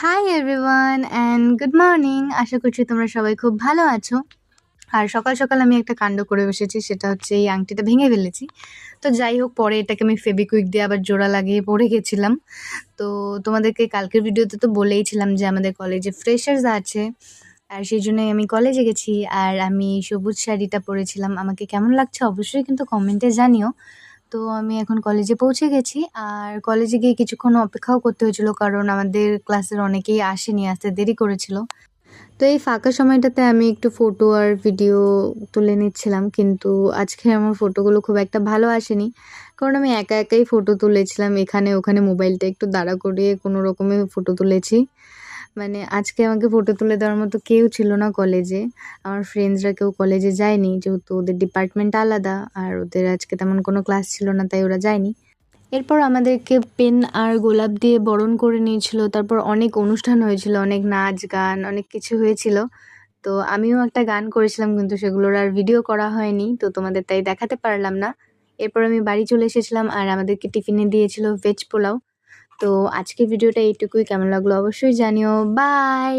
High everyone and good morning. আশা করছি তোমরা সবাই খুব ভালো আছো। আর সকাল সকাল আমি একটা কাণ্ড করে বসেছি, সেটা হচ্ছে এই আংটিটা ভেঙে ফেলেছি। তো যাই হোক, পরে এটাকে আমি ফেবিকুইক দিয়ে আবার জোড়া লাগিয়ে পরে গেছিলাম। তো তোমাদেরকে কালকের ভিডিওতে তো বলেইছিলাম যে আমাদের কলেজে ফ্রেশার্স আছে, আর সেই জন্যই আমি কলেজে গেছি। আর আমি সবুজ শাড়িটা পরেছিলাম, আমাকে কেমন লাগছে অবশ্যই কিন্তু কমেন্টে জানিও। তো আমি এখন কলেজে পৌঁছে গেছি, আর কলেজে গিয়ে কিছুক্ষণ অপেক্ষাও করতে হয়েছিল, কারণ আমাদের ক্লাসের অনেকেই আসেনি, আসতে দেরি করেছিল। তো এই ফাঁকা সময়টাতে আমি একটু ফটো আর ভিডিও তুলে নিচ্ছিলাম, কিন্তু আজকে আমার ফটোগুলো খুব একটা ভালো আসেনি, কারণ আমি একা একাই ফটো তুলেছিলাম, এখানে ওখানে মোবাইলটা একটু দাঁড়া করিয়ে কোনো রকমে ফটো তুলেছি। মানে আজকে আমাকে ফটো তুলে দেওয়ার মতো কেউ ছিল না কলেজে। আমার ফ্রেন্ডসরা কেউ কলেজে যায়নি, যেহেতু ওদের ডিপার্টমেন্ট আলাদা আর ওদের আজকে তেমন কোনো ক্লাস ছিল না, তাই ওরা যায়নি। এরপর আমাদেরকে পেন আর গোলাপ দিয়ে বরণ করে নিয়েছিল। তারপর অনেক অনুষ্ঠান হয়েছিল, অনেক নাচ গান অনেক কিছু হয়েছিল। তো আমিও একটা গান করেছিলাম, কিন্তু সেগুলোর আর ভিডিও করা হয়নি, তো তোমাদের তাই দেখাতে পারলাম না। এরপর আমি বাড়ি চলে এসেছিলাম, আর আমাদেরকে টিফিনে দিয়েছিল ভেজ পোলাও। তো আজকের ভিডিওটা এইটুকুই, কেমন লাগলো অবশ্যই জানিও। বাই।